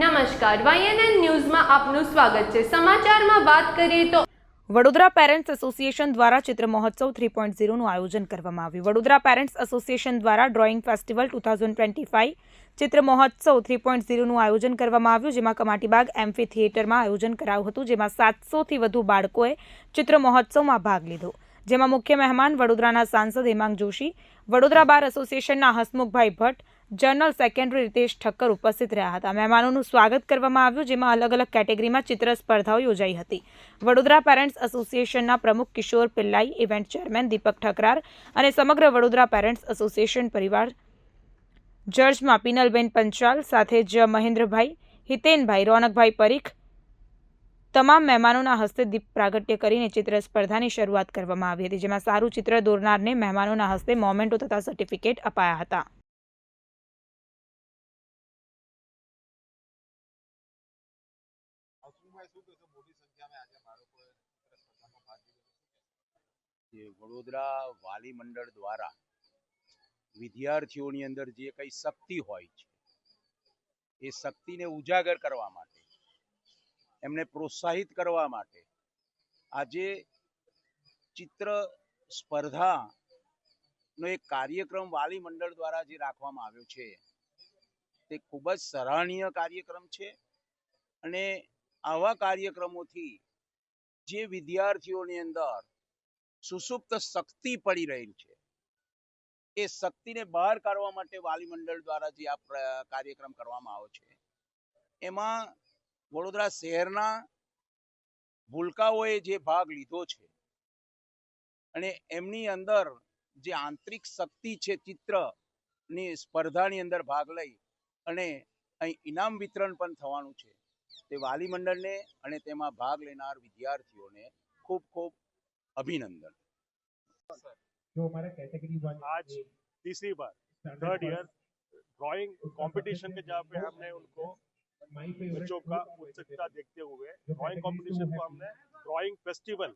નમસ્કાર, YNN ન્યૂઝમાં આપનું સ્વાગત છે। સમાચારમાં વાત કરીએ તો વડોદરા પેરેન્ટ્સ એસોસિએશન દ્વારા ચિત્ર મહોત્સવ 3.0નું આયોજન કરવામાં આવ્યું। વડોદરા પેરેન્ટ્સ એસોસિએશન દ્વારા ડ્રોઈંગ ફેસ્ટિવલ 2025 ચિત્ર મહોત્સવ 3.0નું આયોજન કરવામાં આવ્યું, જેમાં કમાટીબાગ એમ્ફી થિયેટરમાં આયોજન કરાયું હતું, જેમાં 700થી વધુ બાળકોએ ચિત્ર મહોત્સવમાં ભાગ લીધો, જેમાં મુખ્ય મહેમાન વડોદરાના સાંસદ હેમાંગ જોશી, વડોદરા બાર એસોસિએશનના હસમુખભાઈ ભટ્ટ, જનરલ સેક્રેટરી રીતેશ ઠક્કર ઉપસ્થિત રહ્યા હતા। મહેમાનોનું સ્વાગત કરવામાં આવ્યું, જેમાં અલગ અલગ કેટેગરીમાં ચિત્ર સ્પર્ધાઓ યોજાઈ હતી। વડોદરા પેરેન્ટ્સ એસોસિએશનના પ્રમુખ કિશોર પિલ્લાઈ, ઇવેન્ટ ચેરમેન દીપક ઠકરાર અને સમગ્ર વડોદરા પેરેન્ટ્સ એસોસિએશન પરિવાર જર્જમાં પીનલબેન પંચાલ સાથે જ મહેન્દ્રભાઈ, હિતેનભાઈ, રોનકભાઈ પરીખ તમામ મહેમાનોના હસ્તે દીપ પ્રાગટ્ય કરીને ચિત્ર સ્પર્ધાની શરૂઆત કરવામાં આવી હતી, જેમાં સારું ચિત્ર દોરનારને મહેમાનોના હસ્તે મોમેન્ટો તથા સર્ટિફિકેટ અપાયા હતા। વડોદરા વાલી મંડળ દ્વારા વિદ્યાર્થીઓની અંદર જે કઈ શક્તિ હોય છે એ શક્તિને ઉજાગર કરવા માટે, એમને પ્રોત્સાહિત કરવા માટે આજે ચિત્ર સ્પર્ધાનો એક કાર્યક્રમ વાલી મંડળ દ્વારા જે રાખવામાં આવ્યો છે તે ખૂબ જ સરાહનીય કાર્યક્રમ છે। અને આવા કાર્યક્રમોથી જે વિદ્યાર્થીઓની અંદર સુસુપ્ત શક્તિ પડી રહી છે એ શક્તિને બહાર કાઢવા માટે વાલી મંડળ દ્વારા જે આ કાર્યક્રમ કરવામાં આવ્યો છે એમાં વડોદરા શહેરના ભૂલકાઓએ જે ભાગ લીધો છે અને એમની અંદર જે આંતરિક શક્તિ છે ચિત્રની સ્પર્ધાની અંદર ભાગ લઈ અને અહીં ઇનામ વિતરણ પણ થવાનું છે, તે વાલી મંડળને અને તેમાં ભાગ લેનાર વિદ્યાર્થીઓને ખૂબ ખૂબ अभिनंदन। जो हमारा कैटेगरी आज तीसरी बार थर्ड ईयर ड्राइंग कंपटीशन के जहाँ पे हमने उनको बच्चों का उत्सुकता देखते हुए ड्राइंग कंपटीशन को हमने ड्राइंग फेस्टिवल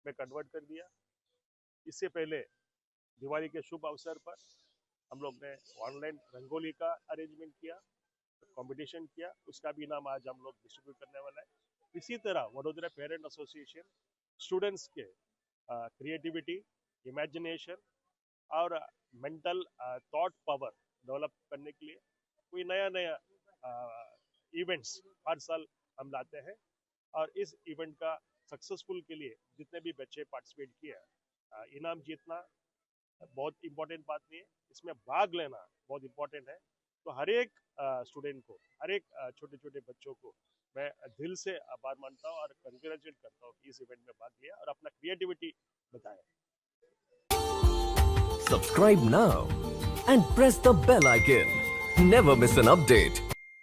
में कन्वर्ट कर दिया। इससे पहले दिवाली के शुभ अवसर पर हम लोग ने ऑनलाइन रंगोली का अरेंजमेंट किया, कंपटीशन किया, उसका भी इनाम आज हम लोग डिस्ट्रीब्यूट करने वाला है। इसी तरह वडोदरा पेरेंट एसोसिएशन स्टूडेंट्स के क्रिएटिविटी, इमेजिनेशन और मेंटल थॉट पावर डेवलप करने के लिए कोई नया नया इवेंट्स हर साल हम लाते हैं। और इस इवेंट का सक्सेसफुल के लिए जितने भी बच्चे पार्टिसिपेट किए, इनाम जीतना बहुत इम्पोर्टेंट बात नहीं है, इसमें भाग लेना बहुत इम्पोर्टेंट है। तो हर एक स्टूडेंट को, हर एक छोटे छोटे बच्चों को मैं दिल से आभार मानता हूँ और कंग्रेचुलेट करता हूँ कि इस इवेंट में भाग लिया और अपना क्रिएटिविटी बताया। Subscribe now and press the bell icon. Never miss an update.